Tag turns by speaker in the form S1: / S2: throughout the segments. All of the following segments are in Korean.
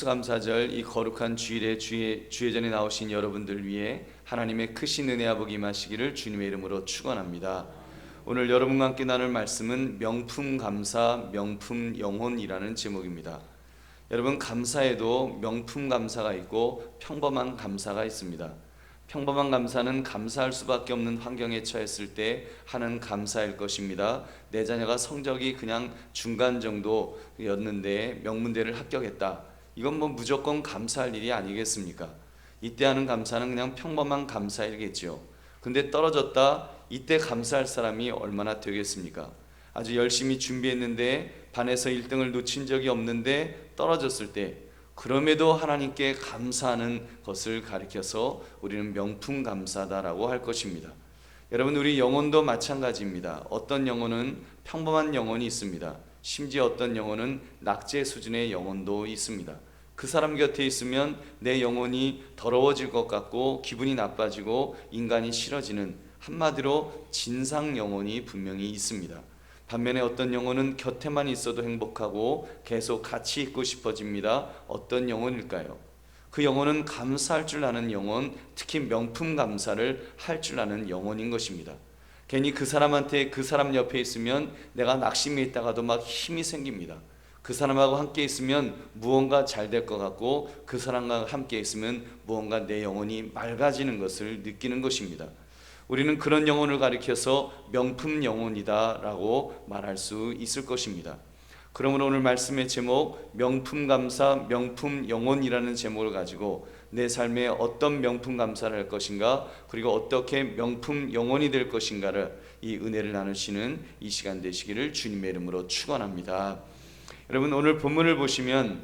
S1: 추수감사절 이 거룩한 주일에 주의전에 나오신 여러분들 위해 하나님의 크신 은혜와 복이 임하시기를 주님의 이름으로 축원합니다. 오늘 여러분과 함께 나눌 말씀은 명품 감사, 명품 영혼이라는 제목입니다. 여러분, 감사에도 명품 감사가 있고 평범한 감사가 있습니다. 평범한 감사는 감사할 수밖에 없는 환경에 처했을 때 하는 감사일 것입니다. 내 자녀가 성적이 그냥 중간 정도였는데 명문대를 합격했다. 이건 무조건 감사할 일이 아니겠습니까? 이때 하는 감사는 그냥 평범한 감사이겠죠. 근데 떨어졌다. 이때 감사할 사람이 얼마나 되겠습니까? 아주 열심히 준비했는데 반에서 1등을 놓친 적이 없는데 떨어졌을 때, 그럼에도 하나님께 감사하는 것을 가리켜서 우리는 명품 감사다라고 할 것입니다. 여러분, 우리 영혼도 마찬가지입니다. 어떤 영혼은 평범한 영혼이 있습니다. 심지어 어떤 영혼은 낙제 수준의 영혼도 있습니다. 그 사람 곁에 있으면 내 영혼이 더러워질 것 같고 기분이 나빠지고 인간이 싫어지는, 한마디로 진상 영혼이 분명히 있습니다. 반면에 어떤 영혼은 곁에만 있어도 행복하고 계속 같이 있고 싶어집니다. 어떤 영혼일까요? 그 영혼은 감사할 줄 아는 영혼, 특히 명품 감사를 할 줄 아는 영혼인 것입니다. 괜히 그 사람한테, 그 사람 옆에 있으면 내가 낙심해 있다가도 막 힘이 생깁니다. 그 사람하고 함께 있으면 무언가 잘 될 것 같고, 그 사람과 함께 있으면 무언가 내 영혼이 맑아지는 것을 느끼는 것입니다. 우리는 그런 영혼을 가리켜서 명품 영혼이다 라고 말할 수 있을 것입니다. 그러므로 오늘 말씀의 제목, 명품 감사, 명품 영혼이라는 제목을 가지고 내 삶에 어떤 명품 감사를 할 것인가, 그리고 어떻게 명품 영혼이 될 것인가를, 이 은혜를 나누시는 이 시간 되시기를 주님의 이름으로 축원합니다. 여러분, 오늘 본문을 보시면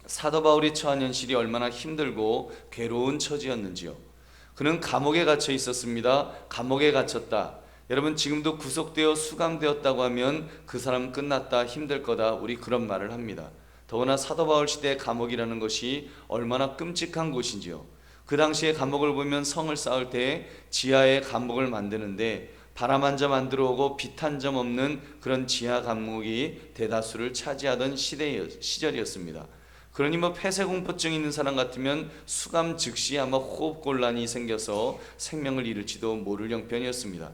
S1: 사도 바울이 처한 현실이 얼마나 힘들고 괴로운 처지였는지요. 그는 감옥에 갇혀 있었습니다. 감옥에 갇혔다. 여러분, 지금도 구속되어 수감되었다고 하면 그 사람 끝났다, 힘들 거다, 우리 그런 말을 합니다. 더구나 사도 바울 시대의 감옥이라는 것이 얼마나 끔찍한 곳인지요. 그 당시에 감옥을 보면 성을 쌓을 때 지하에 감옥을 만드는데 바람 한 점 안 들어오고 빛 한 점 없는 그런 지하 감옥이 대다수를 차지하던 시절이었습니다. 그러니 폐쇄공포증 있는 사람 같으면 수감 즉시 아마 호흡곤란이 생겨서 생명을 잃을지도 모를 형편이었습니다.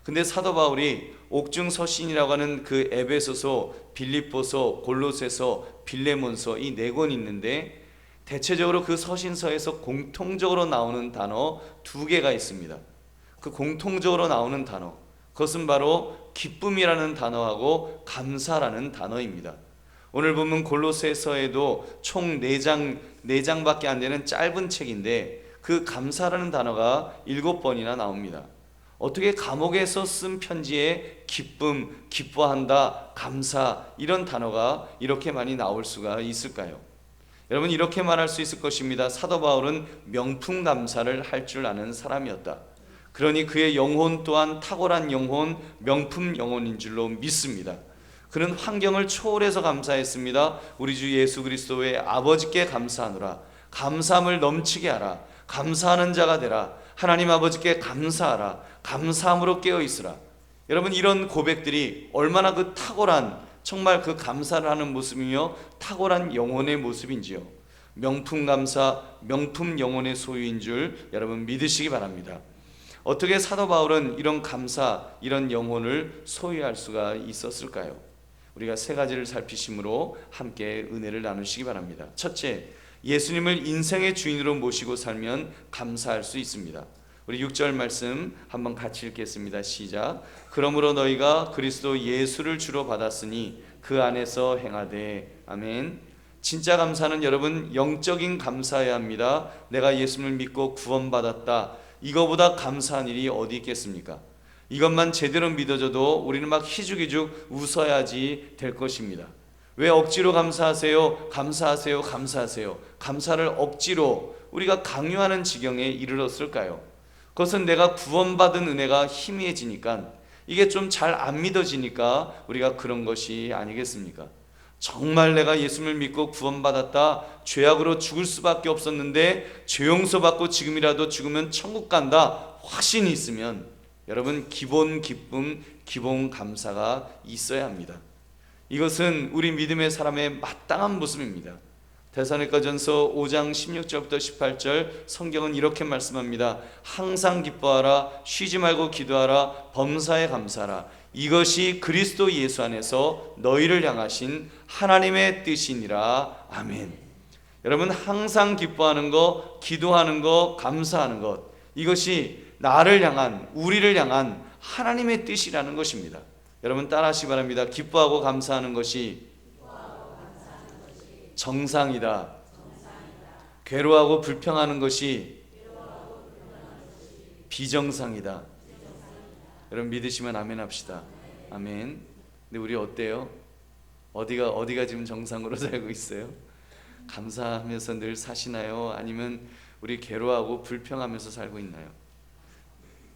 S1: 근데 사도 바울이 옥중 서신이라고 하는 그 에베소서, 빌립보서, 골로새서, 빌레몬서 이 4권 있는데, 대체적으로 그 서신서에서 공통적으로 나오는 단어 2개가 있습니다. 그 공통적으로 나오는 단어, 그것은 바로 기쁨이라는 단어하고 감사라는 단어입니다. 오늘 보면 골로새서에도 총 4장밖에 안 되는 짧은 책인데 그 감사라는 단어가 7번이나 나옵니다. 어떻게 감옥에서 쓴 편지에 기쁨, 기뻐한다, 감사, 이런 단어가 이렇게 많이 나올 수가 있을까요? 여러분, 이렇게 말할 수 있을 것입니다. 사도 바울은 명품 감사를 할 줄 아는 사람이었다. 그러니 그의 영혼 또한 탁월한 영혼, 명품 영혼인 줄로 믿습니다. 그는 환경을 초월해서 감사했습니다. 우리 주 예수 그리스도의 아버지께 감사하노라. 감사함을 넘치게 하라. 감사하는 자가 되라. 하나님 아버지께 감사하라. 감사함으로 깨어있으라. 여러분, 이런 고백들이 얼마나 그 탁월한, 정말 그 감사를 하는 모습이며 탁월한 영혼의 모습인지요. 명품 감사, 명품 영혼의 소유인 줄 여러분 믿으시기 바랍니다. 어떻게 사도 바울은 이런 감사, 이런 영혼을 소유할 수가 있었을까요? 우리가 3가지를 살피심으로 함께 은혜를 나누시기 바랍니다. 첫째, 예수님을 인생의 주인으로 모시고 살면 감사할 수 있습니다. 우리 6절 말씀 한번 같이 읽겠습니다. 시작. 그러므로 너희가 그리스도 예수를 주로 받았으니 그 안에서 행하되. 아멘. 진짜 감사는 여러분 영적인 감사해야 합니다. 내가 예수님을 믿고 구원받았다, 이거보다 감사한 일이 어디 있겠습니까? 이것만 제대로 믿어져도 우리는 막 희죽희죽 웃어야지 될 것입니다. 왜 억지로 감사하세요, 감사하세요, 감사하세요, 감사를 억지로 우리가 강요하는 지경에 이르렀을까요? 그것은 내가 구원받은 은혜가 희미해지니까, 이게 좀 잘 안 믿어지니까 우리가 그런 것이 아니겠습니까? 정말 내가 예수님을 믿고 구원받았다, 죄악으로 죽을 수밖에 없었는데 죄 용서받고 지금이라도 죽으면 천국 간다, 확신이 있으면 여러분 기본 기쁨, 기본 감사가 있어야 합니다. 이것은 우리 믿음의 사람의 마땅한 모습입니다. 데살로니가전서 5장 16절부터 18절 성경은 이렇게 말씀합니다. 항상 기뻐하라, 쉬지 말고 기도하라, 범사에 감사하라. 이것이 그리스도 예수 안에서 너희를 향하신 하나님의 뜻이니라. 아멘. 여러분, 항상 기뻐하는 것, 기도하는 것, 감사하는 것, 이것이 나를 향한, 우리를 향한 하나님의 뜻이라는 것입니다. 여러분 따라하시기 바랍니다. 기뻐하고 감사하는 것이 정상이다. 괴로워하고 불평하는 것이 비정상이다. 여러분 믿으시면 아멘 합시다. 아멘. 근데 우리 어때요? 어디가 지금 정상으로 살고 있어요? 감사하면서 늘 사시나요? 아니면 우리 괴로워하고 불평하면서 살고 있나요?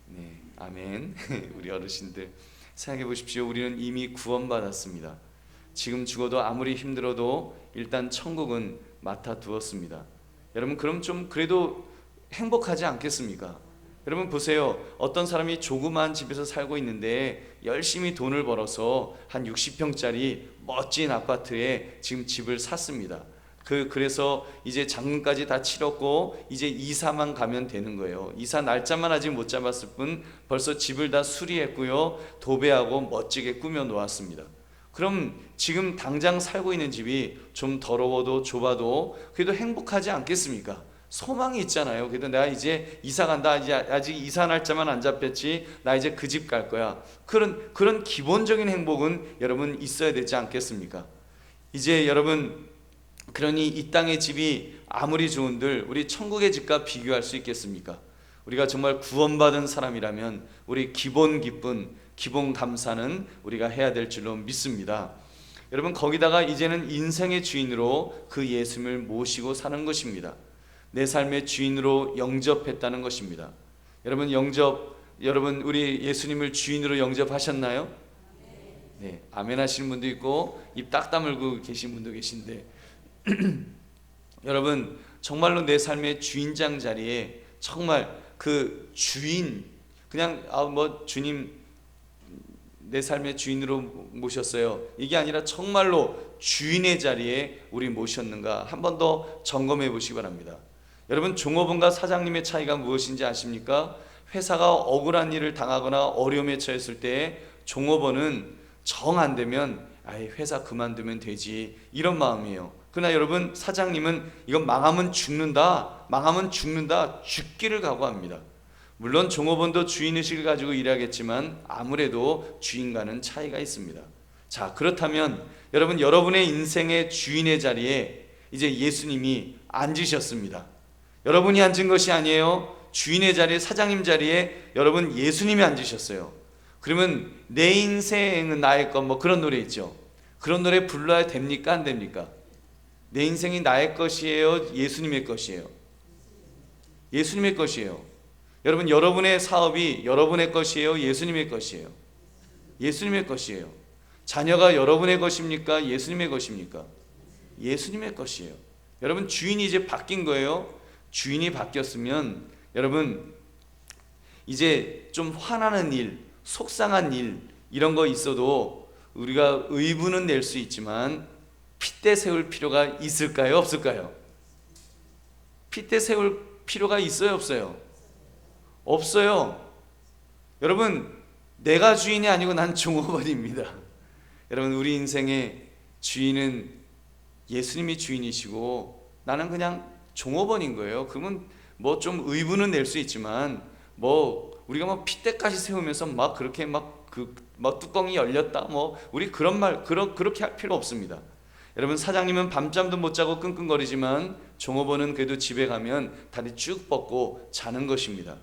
S1: 네, 아멘. 우리 어르신들 생각해 보십시오. 우리는 이미 구원받았습니다. 지금 죽어도 아무리 힘들어도 일단 천국은 맡아두었습니다. 여러분 그럼 좀 그래도 행복하지 않겠습니까? 여러분 보세요. 어떤 사람이 조그마한 집에서 살고 있는데 열심히 돈을 벌어서 한 60평짜리 멋진 아파트에 지금 집을 샀습니다. 그래서 이제 잔금까지 다 치렀고 이제 이사만 가면 되는 거예요. 이사 날짜만 아직 못 잡았을 뿐 벌써 집을 다 수리했고요, 도배하고 멋지게 꾸며 놓았습니다. 그럼 지금 당장 살고 있는 집이 좀 더러워도 좁아도 그래도 행복하지 않겠습니까? 소망이 있잖아요. 그래도 내가 이제 이사 간다, 이제 아직 이사 날짜만 안 잡혔지, 나 이제 그 집 갈 거야. 그런 기본적인 행복은 여러분 있어야 되지 않겠습니까? 이제 여러분, 그러니 이 땅의 집이 아무리 좋은들 우리 천국의 집과 비교할 수 있겠습니까? 우리가 정말 구원받은 사람이라면 우리 기본 기쁨, 기본 감사는 우리가 해야 될 줄로 믿습니다. 여러분 거기다가 이제는 인생의 주인으로 그 예수님을 모시고 사는 것입니다. 내 삶의 주인으로 영접했다는 것입니다. 여러분 우리 예수님을 주인으로 영접하셨나요? 네, 아멘 하시는 분도 있고 입 딱 다물고 계신 분도 계신데 여러분 정말로 내 삶의 주인장 자리에 정말 그 주인, 그냥 주님 내 삶의 주인으로 모셨어요, 이게 아니라 정말로 주인의 자리에 우리 모셨는가 한 번 더 점검해 보시기 바랍니다. 여러분 종업원과 사장님의 차이가 무엇인지 아십니까? 회사가 억울한 일을 당하거나 어려움에 처했을 때 종업원은 정 안 되면 아예 회사 그만두면 되지, 이런 마음이에요. 그러나 여러분 사장님은 이건 망하면 죽는다, 죽기를 각오합니다. 물론 종업원도 주인의식을 가지고 일하겠지만 아무래도 주인과는 차이가 있습니다. 자, 그렇다면 여러분의 인생의 주인의 자리에 이제 예수님이 앉으셨습니다. 여러분이 앉은 것이 아니에요. 주인의 자리에, 사장님 자리에 여러분 예수님이 앉으셨어요. 그러면 내 인생은 나의 것, 그런 노래 있죠. 그런 노래 불러야 됩니까, 안 됩니까? 내 인생이 나의 것이에요, 예수님의 것이에요? 예수님의 것이에요. 여러분 여러분의 사업이 여러분의 것이에요, 예수님의 것이에요? 예수님의 것이에요. 자녀가 여러분의 것입니까, 예수님의 것입니까? 예수님의 것이에요. 여러분 주인이 이제 바뀐 거예요. 주인이 바뀌었으면 여러분 이제 좀 화나는 일, 속상한 일 이런 거 있어도 우리가 의분은 낼 수 있지만 핏대 세울 필요가 있을까요, 없을까요? 핏대 세울 필요가 있어요, 없어요? 없어요. 여러분 내가 주인이 아니고 난 종업원입니다. 여러분 우리 인생의 주인은 예수님이 주인이시고 나는 그냥 종업원인 거예요. 그러면 좀 의분은 낼 수 있지만 우리가 핏대까지 세우면서 그렇게 뚜껑이 열렸다 우리 그렇게 할 필요 없습니다. 여러분 사장님은 밤잠도 못 자고 끙끙거리지만 종업원은 그래도 집에 가면 다리 쭉 뻗고 자는 것입니다.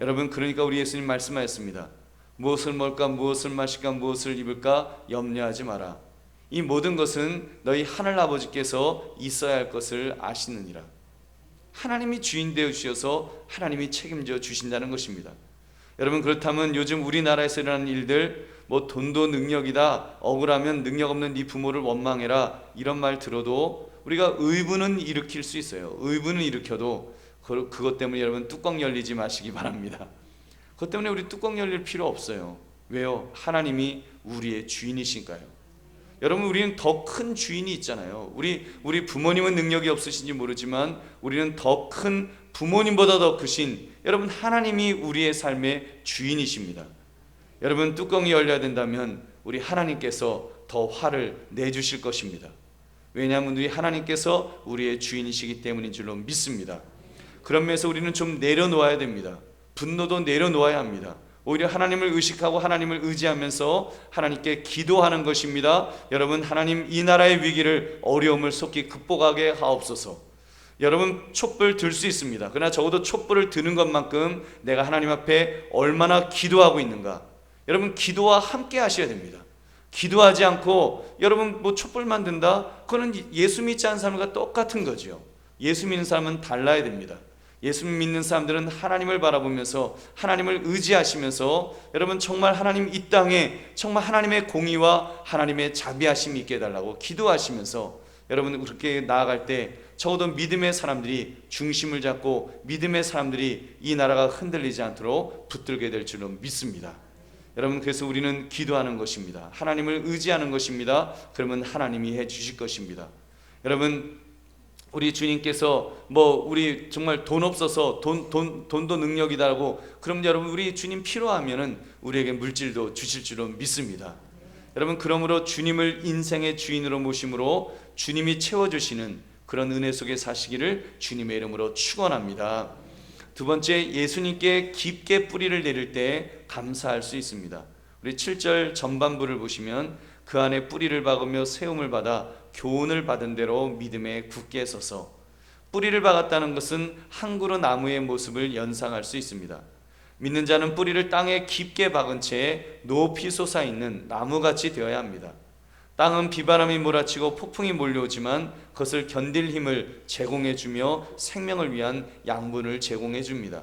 S1: 여러분 그러니까 우리 예수님 말씀하셨습니다. 무엇을 먹을까, 무엇을 마실까, 무엇을 입을까 염려하지 마라. 이 모든 것은 너희 하늘 아버지께서 있어야 할 것을 아시느니라. 하나님이 주인 되어 주셔서 하나님이 책임져 주신다는 것입니다. 여러분 그렇다면 요즘 우리나라에서 일어나는 일들 돈도 능력이다, 억울하면 능력 없는 네 부모를 원망해라, 이런 말 들어도 우리가 의분은 일으킬 수 있어요. 의분은 일으켜도 그것 때문에 여러분 뚜껑 열리지 마시기 바랍니다. 그것 때문에 우리 뚜껑 열릴 필요 없어요. 왜요? 하나님이 우리의 주인이신가요? 여러분, 우리는 더 큰 주인이 있잖아요. 우리 부모님은 능력이 없으신지 모르지만 우리는 더 큰, 부모님보다 더 크신 여러분 하나님이 우리의 삶의 주인이십니다. 여러분, 뚜껑이 열려야 된다면 우리 하나님께서 더 화를 내주실 것입니다. 왜냐하면 우리 하나님께서 우리의 주인이시기 때문인 줄로 믿습니다. 그런 면에서 우리는 좀 내려놓아야 됩니다. 분노도 내려놓아야 합니다. 오히려 하나님을 의식하고 하나님을 의지하면서 하나님께 기도하는 것입니다. 여러분, 하나님 이 나라의 위기를, 어려움을 속히 극복하게 하옵소서. 여러분, 촛불 들 수 있습니다. 그러나 적어도 촛불을 드는 것만큼 내가 하나님 앞에 얼마나 기도하고 있는가, 여러분 기도와 함께 하셔야 됩니다. 기도하지 않고 여러분 뭐 촛불만 든다? 그거는 예수 믿지 않는 사람과 똑같은 거죠. 예수 믿는 사람은 달라야 됩니다. 예수 믿는 사람들은 하나님을 바라보면서 하나님을 의지하시면서 여러분 정말 하나님 이 땅에 정말 하나님의 공의와 하나님의 자비하심이 있게 해달라고 기도하시면서 여러분 그렇게 나아갈 때 적어도 믿음의 사람들이 중심을 잡고 믿음의 사람들이 이 나라가 흔들리지 않도록 붙들게 될 줄로 믿습니다. 여러분, 그래서 우리는 기도하는 것입니다. 하나님을 의지하는 것입니다. 그러면 하나님이 해 주실 것입니다. 여러분, 우리 주님께서 우리 정말 돈 없어서 돈도 능력이다라고, 그럼 여러분 우리 주님 필요하면은 우리에게 물질도 주실 줄로 믿습니다. 여러분, 그러므로 주님을 인생의 주인으로 모심으로 주님이 채워주시는 그런 은혜 속에 사시기를 주님의 이름으로 축원합니다. 두 번째, 예수님께 깊게 뿌리를 내릴 때 감사할 수 있습니다. 우리 7절 전반부를 보시면 그 안에 뿌리를 박으며 세움을 받아 교훈을 받은 대로 믿음에 굳게 서서, 뿌리를 박았다는 것은 한 그루 나무의 모습을 연상할 수 있습니다. 믿는 자는 뿌리를 땅에 깊게 박은 채 높이 솟아있는 나무같이 되어야 합니다. 땅은 비바람이 몰아치고 폭풍이 몰려오지만 그것을 견딜 힘을 제공해주며 생명을 위한 양분을 제공해줍니다.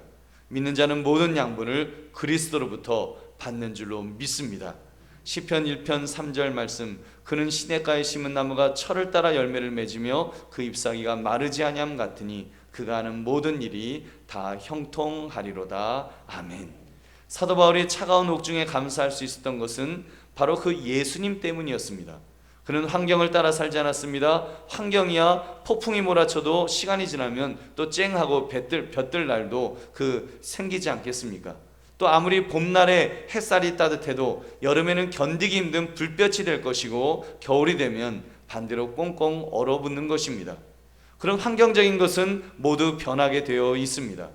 S1: 믿는 자는 모든 양분을 그리스도로부터 받는 줄로 믿습니다. 시편 1편 3절 말씀, 그는 시냇가에 심은 나무가 철을 따라 열매를 맺으며 그 잎사귀가 마르지 아니함 같으니 그가 하는 모든 일이 다 형통하리로다. 아멘. 사도 바울이 차가운 옥중에 감사할 수 있었던 것은 바로 그 예수님 때문이었습니다. 그는 환경을 따라 살지 않았습니다. 환경이야 폭풍이 몰아쳐도 시간이 지나면 또 쨍하고 볕들 날도 생기지 않겠습니까? 또 아무리 봄날에 햇살이 따뜻해도 여름에는 견디기 힘든 불볕이 될 것이고, 겨울이 되면 반대로 꽁꽁 얼어붙는 것입니다. 그런 환경적인 것은 모두 변하게 되어 있습니다.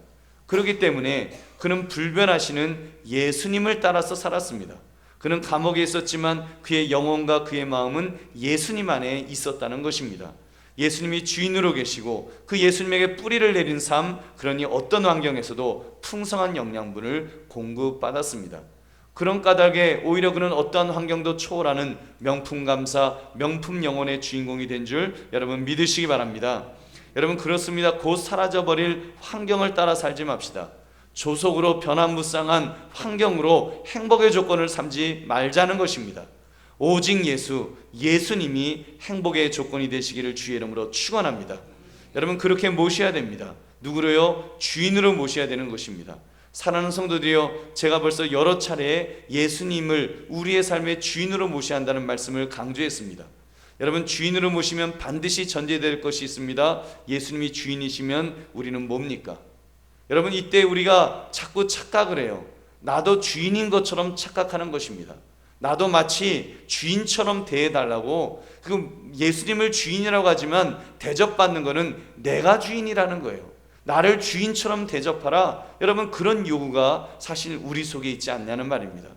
S1: 그렇기 때문에 그는 불변하시는 예수님을 따라서 살았습니다. 그는 감옥에 있었지만 그의 영혼과 그의 마음은 예수님 안에 있었다는 것입니다. 예수님이 주인으로 계시고 그 예수님에게 뿌리를 내린 삶, 그러니 어떤 환경에서도 풍성한 영양분을 공급받았습니다. 그런 까닭에 오히려 그는 어떠한 환경도 초월하는 명품 감사, 명품 영혼의 주인공이 된 줄 여러분 믿으시기 바랍니다. 여러분, 그렇습니다. 곧 사라져버릴 환경을 따라 살지 맙시다. 조속으로 변화무쌍한 환경으로 행복의 조건을 삼지 말자는 것입니다. 오직 예수님이 행복의 조건이 되시기를 주의 이름으로 축원합니다. 여러분, 그렇게 모셔야 됩니다. 누구로요? 주인으로 모셔야 되는 것입니다. 사랑하는 성도들이여, 제가 벌써 여러 차례 예수님을 우리의 삶의 주인으로 모셔야 한다는 말씀을 강조했습니다. 여러분, 주인으로 모시면 반드시 전제될 것이 있습니다. 예수님이 주인이시면 우리는 뭡니까? 여러분, 이때 우리가 자꾸 착각을 해요. 나도 주인인 것처럼 착각하는 것입니다. 나도 마치 주인처럼 대해달라고, 예수님을 주인이라고 하지만 대접받는 것은 내가 주인이라는 거예요. 나를 주인처럼 대접하라. 여러분, 그런 요구가 사실 우리 속에 있지 않냐는 말입니다.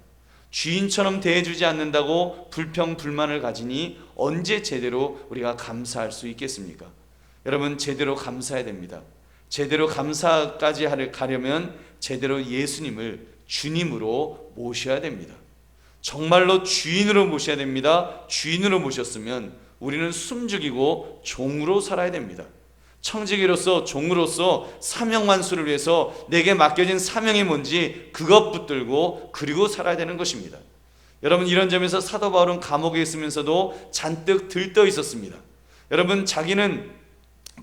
S1: 주인처럼 대해주지 않는다고 불평 불만을 가지니 언제 제대로 우리가 감사할 수 있겠습니까? 여러분, 제대로 감사해야 됩니다. 제대로 감사까지 가려면 제대로 예수님을 주님으로 모셔야 됩니다. 정말로 주인으로 모셔야 됩니다. 주인으로 모셨으면 우리는 숨죽이고 종으로 살아야 됩니다. 청지기로서, 종으로서 사명만수를 위해서 내게 맡겨진 사명이 뭔지 그것 붙들고 그리고 살아야 되는 것입니다. 여러분, 이런 점에서 사도 바울은 감옥에 있으면서도 잔뜩 들떠 있었습니다. 여러분, 자기는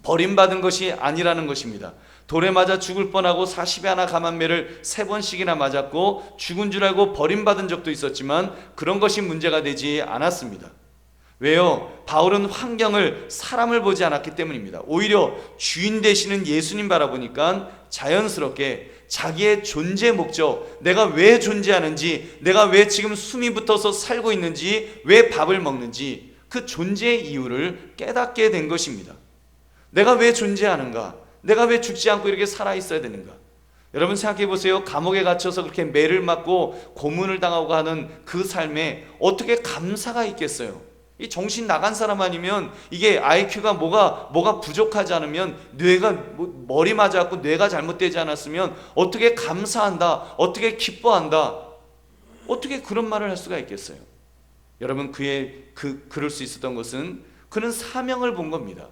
S1: 버림받은 것이 아니라는 것입니다. 돌에 맞아 죽을 뻔하고 40에 하나 감한매를 3번씩이나 맞았고 죽은 줄 알고 버림받은 적도 있었지만 그런 것이 문제가 되지 않았습니다. 왜요? 바울은 환경을, 사람을 보지 않았기 때문입니다. 오히려 주인 되시는 예수님 바라보니까 자연스럽게 자기의 존재 목적, 내가 왜 존재하는지, 내가 왜 지금 숨이 붙어서 살고 있는지, 왜 밥을 먹는지, 그 존재의 이유를 깨닫게 된 것입니다. 내가 왜 존재하는가? 내가 왜 죽지 않고 이렇게 살아있어야 되는가? 여러분 생각해 보세요. 감옥에 갇혀서 그렇게 매를 맞고 고문을 당하고 하는 그 삶에 어떻게 감사가 있겠어요? 이 정신 나간 사람 아니면, 이게 IQ가 뭐가 부족하지 않으면, 뇌가 머리 맞아갖고 뇌가 잘못되지 않았으면 어떻게 감사한다, 어떻게 기뻐한다, 어떻게 그런 말을 할 수가 있겠어요? 여러분, 그럴 수 있었던 것은 그는 사명을 본 겁니다.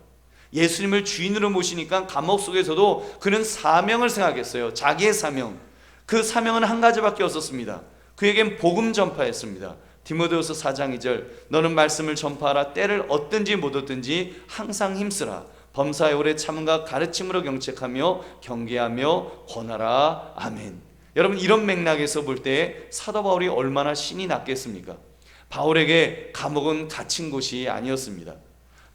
S1: 예수님을 주인으로 모시니까 감옥 속에서도 그는 사명을 생각했어요. 자기의 사명. 그 사명은 한 가지밖에 없었습니다. 그에겐 복음 전파였습니다. 디모데후서 4장 2절, 너는 말씀을 전파하라. 때를 얻든지 못 얻든지 항상 힘쓰라. 범사에 오래 참음과 가르침으로 경책하며 경계하며 권하라. 아멘. 여러분, 이런 맥락에서 볼 때 사도 바울이 얼마나 신이 났겠습니까? 바울에게 감옥은 갇힌 곳이 아니었습니다.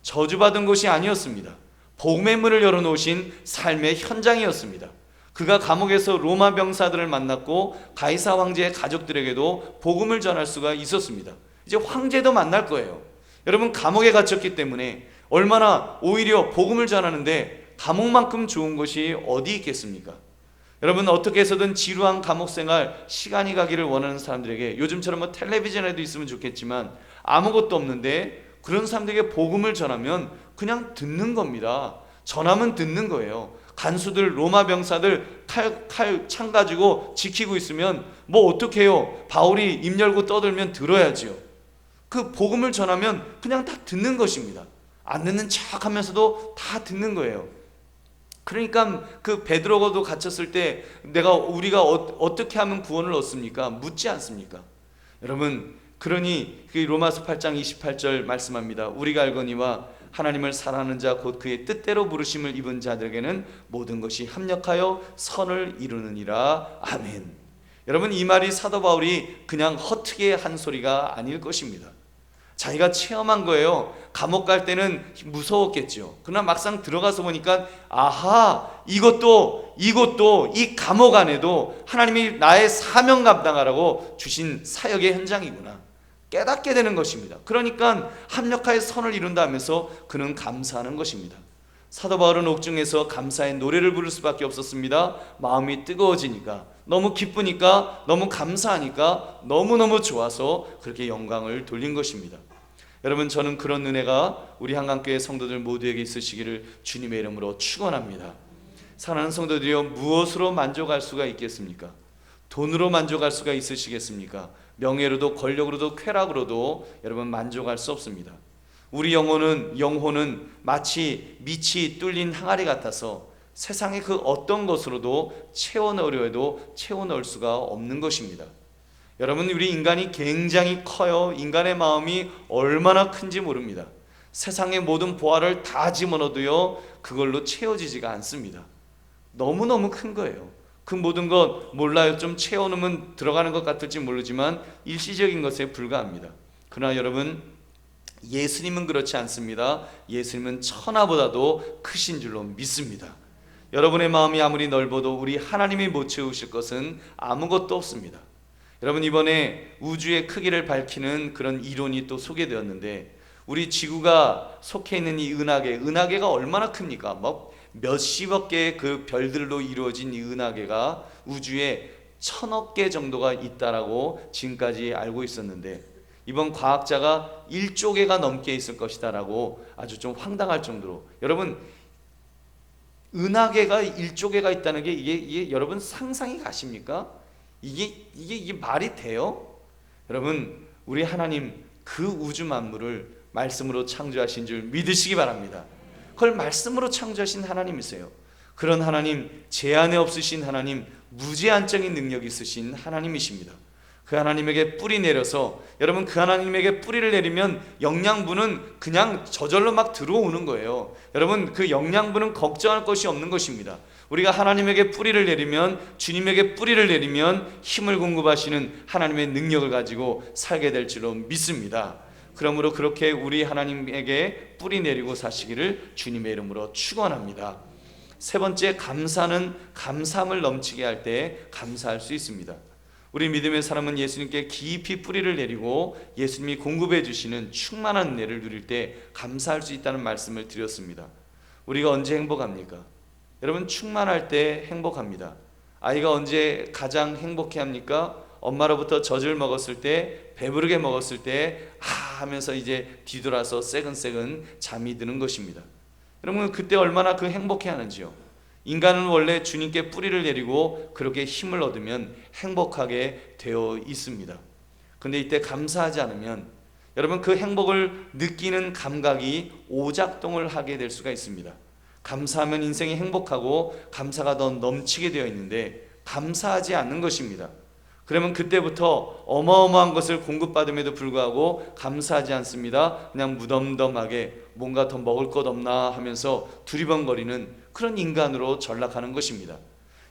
S1: 저주받은 곳이 아니었습니다. 복음의 문을 열어놓으신 삶의 현장이었습니다. 그가 감옥에서 로마 병사들을 만났고 가이사 황제의 가족들에게도 복음을 전할 수가 있었습니다. 이제 황제도 만날 거예요. 여러분, 감옥에 갇혔기 때문에 얼마나 오히려 복음을 전하는데 감옥만큼 좋은 것이 어디 있겠습니까? 여러분, 어떻게 해서든 지루한 감옥 생활, 시간이 가기를 원하는 사람들에게, 요즘처럼 텔레비전에도 있으면 좋겠지만 아무것도 없는데 그런 사람들에게 복음을 전하면 그냥 듣는 겁니다. 전하면 듣는 거예요. 간수들, 로마 병사들 칼 가지고 지키고 있으면 뭐 어떻게 해요? 바울이 입 열고 떠들면 들어야지요. 그 복음을 전하면 그냥 다 듣는 것입니다. 안 듣는 척 하면서도 다 듣는 거예요. 그러니까 그 베드로도 갇혔을 때 우리가 어떻게 하면 구원을 얻습니까? 묻지 않습니까? 여러분, 그러니 그 로마서 8장 28절 말씀합니다. 우리가 알거니와 하나님을 사랑하는 자 곧 그의 뜻대로 부르심을 입은 자들에게는 모든 것이 합력하여 선을 이루느니라. 아멘. 여러분, 이 말이 사도 바울이 그냥 헛되게 한 소리가 아닐 것입니다. 자기가 체험한 거예요. 감옥 갈 때는 무서웠겠죠. 그러나 막상 들어가서 보니까 아하, 이것도 이 감옥 안에도 하나님이 나의 사명 감당하라고 주신 사역의 현장이구나 깨닫게 되는 것입니다. 그러니까 합력하여 선을 이룬다 하면서 그는 감사하는 것입니다. 사도 바울은 옥중에서 감사의 노래를 부를 수밖에 없었습니다. 마음이 뜨거워지니까, 너무 기쁘니까, 너무 감사하니까, 너무너무 좋아서 그렇게 영광을 돌린 것입니다. 여러분, 저는 그런 은혜가 우리 한강교회 성도들 모두에게 있으시기를 주님의 이름으로 축원합니다. 사랑하는 성도들이여, 무엇으로 만족할 수가 있겠습니까? 돈으로 만족할 수가 있으시겠습니까? 명예로도 권력으로도 쾌락으로도 여러분 만족할 수 없습니다. 우리 영혼은 마치 밑이 뚫린 항아리 같아서 세상의 그 어떤 것으로도 채워넣으려 해도 채워넣을 수가 없는 것입니다. 여러분, 우리 인간이 굉장히 커요. 인간의 마음이 얼마나 큰지 모릅니다. 세상의 모든 보화를 다 집어넣어도요, 그걸로 채워지지가 않습니다. 너무너무 큰 거예요. 그 모든 것 몰라요. 좀 채워놓으면 들어가는 것 같을지 모르지만 일시적인 것에 불과합니다. 그러나 여러분, 예수님은 그렇지 않습니다. 예수님은 천하보다도 크신 줄로 믿습니다. 여러분의 마음이 아무리 넓어도 우리 하나님이 못 채우실 것은 아무것도 없습니다. 여러분, 이번에 우주의 크기를 밝히는 그런 이론이 또 소개되었는데, 우리 지구가 속해 있는 이 은하계가 얼마나 큽니까? 몇십억 개의 그 별들로 이루어진 이 은하계가 우주에 1000억 개 정도가 있다라고 지금까지 알고 있었는데, 이번 과학자가 1조 개가 넘게 있을 것이다라고 아주 좀 황당할 정도로, 여러분, 은하계가 1조 개가 있다는 게 이게 여러분 상상이 가십니까? 이게 말이 돼요? 여러분, 우리 하나님 그 우주 만물을 말씀으로 창조하신 줄 믿으시기 바랍니다. 그걸 말씀으로 창조하신 하나님이세요. 그런 하나님, 제한에 없으신 하나님, 무제한적인 능력이 있으신 하나님이십니다. 그 하나님에게 뿌리 내려서, 여러분, 그 하나님에게 뿌리를 내리면 영양분은 그냥 저절로 막 들어오는 거예요. 여러분, 그 영양분은 걱정할 것이 없는 것입니다. 우리가 하나님에게 뿌리를 내리면, 주님에게 뿌리를 내리면 힘을 공급하시는 하나님의 능력을 가지고 살게 될 줄로 믿습니다. 그러므로 그렇게 우리 하나님에게 뿌리 내리고 사시기를 주님의 이름으로 축원합니다. 세 번째, 감사는 감사함을 넘치게 할 때 감사할 수 있습니다. 우리 믿음의 사람은 예수님께 깊이 뿌리를 내리고 예수님이 공급해 주시는 충만한 은혜를 누릴 때 감사할 수 있다는 말씀을 드렸습니다. 우리가 언제 행복합니까? 여러분, 충만할 때 행복합니다. 아이가 언제 가장 행복해 합니까? 엄마로부터 젖을 먹었을 때, 배부르게 먹었을 때 하면서 이제 뒤돌아서 새근새근 잠이 드는 것입니다. 여러분, 그때 얼마나 그 행복해 하는지요. 인간은 원래 주님께 뿌리를 내리고 그렇게 힘을 얻으면 행복하게 되어 있습니다. 근데 이때 감사하지 않으면 여러분, 그 행복을 느끼는 감각이 오작동을 하게 될 수가 있습니다. 감사하면 인생이 행복하고 감사가 더 넘치게 되어 있는데 감사하지 않는 것입니다. 그러면 그때부터 어마어마한 것을 공급받음에도 불구하고 감사하지 않습니다. 그냥 무덤덤하게 뭔가 더 먹을 것 없나 하면서 두리번거리는 그런 인간으로 전락하는 것입니다.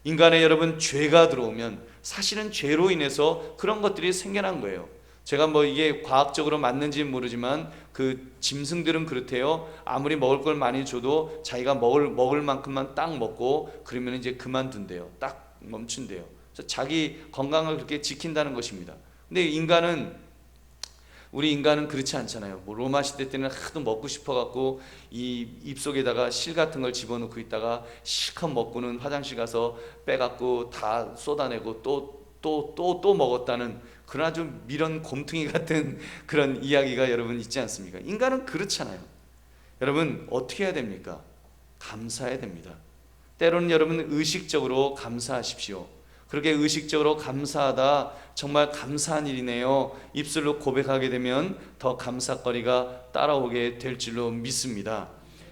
S1: 인간에 여러분, 죄가 들어오면 사실은 죄로 인해서 그런 것들이 생겨난 거예요. 제가 뭐 이게 과학적으로 맞는지는 모르지만 그 짐승들은 그렇대요. 아무리 먹을 걸 많이 줘도 자기가 먹을 만큼만 딱 먹고 그러면 이제 그만둔대요. 딱 멈춘대요. 자기 건강을 그렇게 지킨다는 것입니다. 근데 우리 인간은 그렇지 않잖아요. 뭐 로마 시대 때는 하도 먹고 싶어갖고 이 입속에다가 실 같은 걸 집어넣고 있다가 실컷 먹고는 화장실 가서 빼갖고 다 쏟아내고 또 먹었다는 그런 아주 미련 곰퉁이 같은 그런 이야기가 여러분 있지 않습니까? 인간은 그렇잖아요. 여러분, 어떻게 해야 됩니까? 감사해야 됩니다. 때로는 여러분, 의식적으로 감사하십시오. 그렇게 의식적으로 감사하다, 정말 감사한 일이네요, 입술로 고백하게 되면 더 감사거리가 따라오게 될 줄로 믿습니다.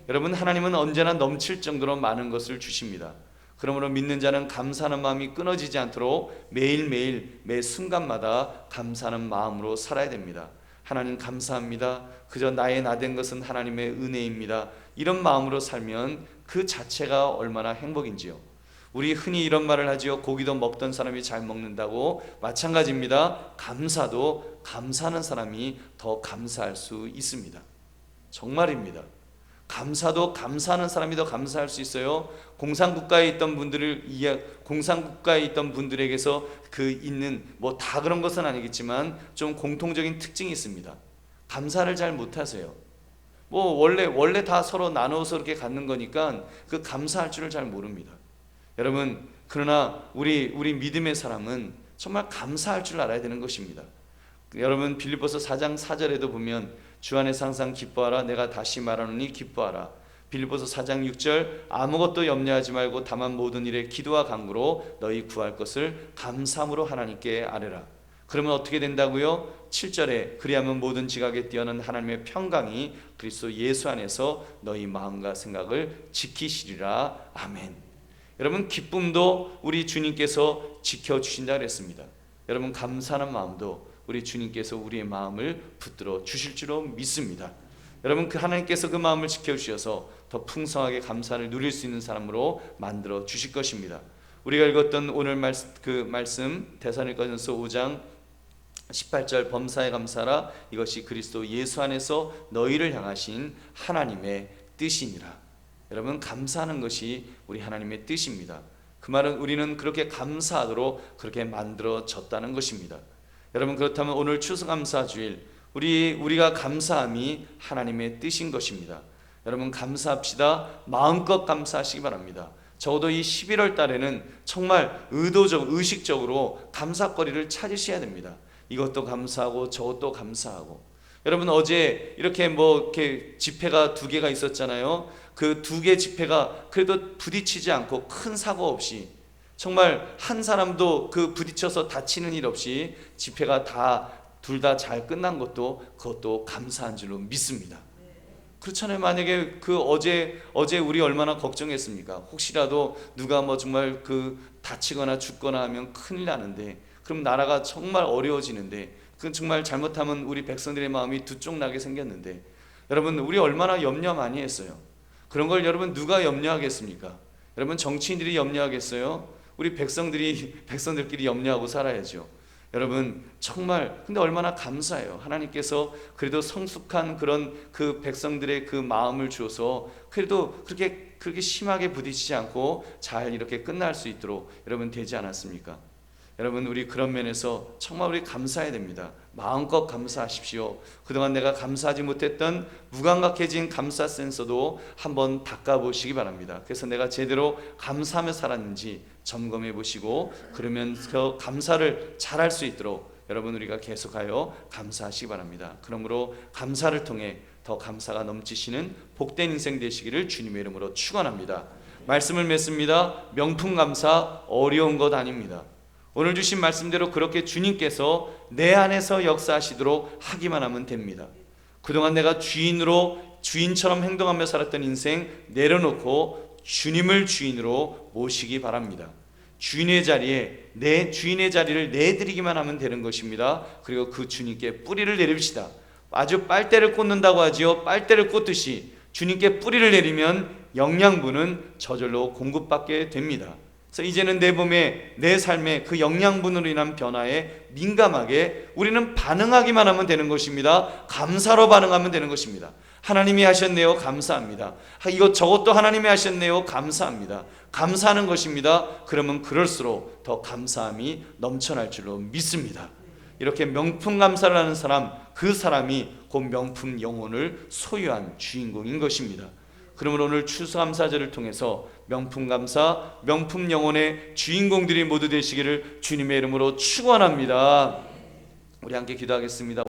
S1: 여러분, 하나님은 언제나 넘칠 정도로 많은 것을 주십니다. 그러므로 믿는 자는 감사하는 마음이 끊어지지 않도록 매일매일 매 순간마다 감사하는 마음으로 살아야 됩니다. 하나님 감사합니다. 그저 나의 나된 것은 하나님의 은혜입니다. 이런 마음으로 살면 그 자체가 얼마나 행복인지요. 우리 흔히 이런 말을 하지요. 고기도 먹던 사람이 잘 먹는다고. 마찬가지입니다. 감사도 감사하는 사람이 더 감사할 수 있습니다. 정말입니다. 감사도 감사하는 사람이 더 감사할 수 있어요. 공산국가에 있던 분들에게서 그 있는 뭐 다 그런 것은 아니겠지만 좀 공통적인 특징이 있습니다. 감사를 잘 못하세요. 뭐 원래 다 서로 나누어서 이렇게 갖는 거니까 그 감사할 줄을 잘 모릅니다. 여러분, 그러나 우리 믿음의 사람은 정말 감사할 줄 알아야 되는 것입니다. 여러분, 빌립보서 4장 4절에도 보면 주 안에서 항상 기뻐하라. 내가 다시 말하노니 기뻐하라. 빌립보서 4장 6절 아무것도 염려하지 말고 다만 모든 일에 기도와 간구로 너희 구할 것을 감사함으로 하나님께 아뢰라. 그러면 어떻게 된다고요? 7절에 그리하면 모든 지각에 뛰어난 하나님의 평강이 그리스도 예수 안에서 너희 마음과 생각을 지키시리라. 아멘. 여러분, 기쁨도 우리 주님께서 지켜주신다 그랬습니다. 여러분, 감사하는 마음도 우리 주님께서 우리의 마음을 붙들어 주실 줄로 믿습니다. 여러분, 그 하나님께서 그 마음을 지켜주셔서 더 풍성하게 감사를 누릴 수 있는 사람으로 만들어 주실 것입니다. 우리가 읽었던 오늘 말씀 데살로니가전서 5장 18절 범사에 감사하라. 이것이 그리스도 예수 안에서 너희를 향하신 하나님의 뜻이니라. 여러분, 감사하는 것이 우리 하나님의 뜻입니다. 그 말은 우리는 그렇게 감사하도록 그렇게 만들어졌다는 것입니다. 여러분, 그렇다면 오늘 추수감사주일 우리가 감사함이 하나님의 뜻인 것입니다. 여러분, 감사합시다. 마음껏 감사하시기 바랍니다. 적어도 이 11월 달에는 정말 의식적으로 감사거리를 찾으셔야 됩니다. 이것도 감사하고 저것도 감사하고. 여러분, 어제 이렇게 집회가 2개가 있었잖아요. 그 2개 집회가 그래도 부딪히지 않고 큰 사고 없이, 정말 한 사람도 그 부딪혀서 다치는 일 없이 집회가 둘 다 잘 끝난 그것도 감사한 줄로 믿습니다. 그렇잖아요. 만약에 어제 우리 얼마나 걱정했습니까? 혹시라도 누가 정말 다치거나 죽거나 하면 큰일 나는데, 그럼 나라가 정말 어려워지는데, 그건 정말 잘못하면 우리 백성들의 마음이 두 쪽 나게 생겼는데, 여러분, 우리 얼마나 염려 많이 했어요. 그런 걸 여러분 누가 염려하겠습니까? 여러분, 정치인들이 염려하겠어요? 우리 백성들끼리 염려하고 살아야죠. 여러분 정말 근데 얼마나 감사해요. 하나님께서 그래도 성숙한 그런 그 백성들의 그 마음을 주어서 그래도 그렇게 심하게 부딪히지 않고 잘 이렇게 끝날 수 있도록 여러분 되지 않았습니까? 여러분 우리 그런 면에서 정말 우리 감사해야 됩니다. 마음껏 감사하십시오. 그동안 내가 감사하지 못했던 무감각해진 감사 센서도 한번 닦아보시기 바랍니다. 그래서 내가 제대로 감사하며 살았는지 점검해 보시고 그러면서 감사를 잘할 수 있도록 여러분 우리가 계속하여 감사하시기 바랍니다. 그러므로 감사를 통해 더 감사가 넘치시는 복된 인생 되시기를 주님의 이름으로 축원합니다. 말씀을 맺습니다. 명품 감사 어려운 것 아닙니다. 오늘 주신 말씀대로 그렇게 주님께서 내 안에서 역사하시도록 하기만 하면 됩니다. 그동안 내가 주인처럼 행동하며 살았던 인생 내려놓고 주님을 주인으로 모시기 바랍니다. 주인의 자리를 내드리기만 하면 되는 것입니다. 그리고 그 주님께 뿌리를 내립시다. 아주 빨대를 꽂는다고 하지요. 빨대를 꽂듯이 주님께 뿌리를 내리면 영양분은 저절로 공급받게 됩니다. 그래서 이제는 내 삶의 그 영양분으로 인한 변화에 민감하게 우리는 반응하기만 하면 되는 것입니다. 감사로 반응하면 되는 것입니다. 하나님이 하셨네요. 감사합니다. 저것도 하나님이 하셨네요. 감사합니다. 감사하는 것입니다. 그러면 그럴수록 더 감사함이 넘쳐날 줄로 믿습니다. 이렇게 명품 감사를 하는 사람, 그 사람이 곧 명품 영혼을 소유한 주인공인 것입니다. 그러므로 오늘 추수감사절을 통해서 명품 감사, 명품 영혼의 주인공들이 모두 되시기를 주님의 이름으로 축원합니다. 우리 함께 기도하겠습니다.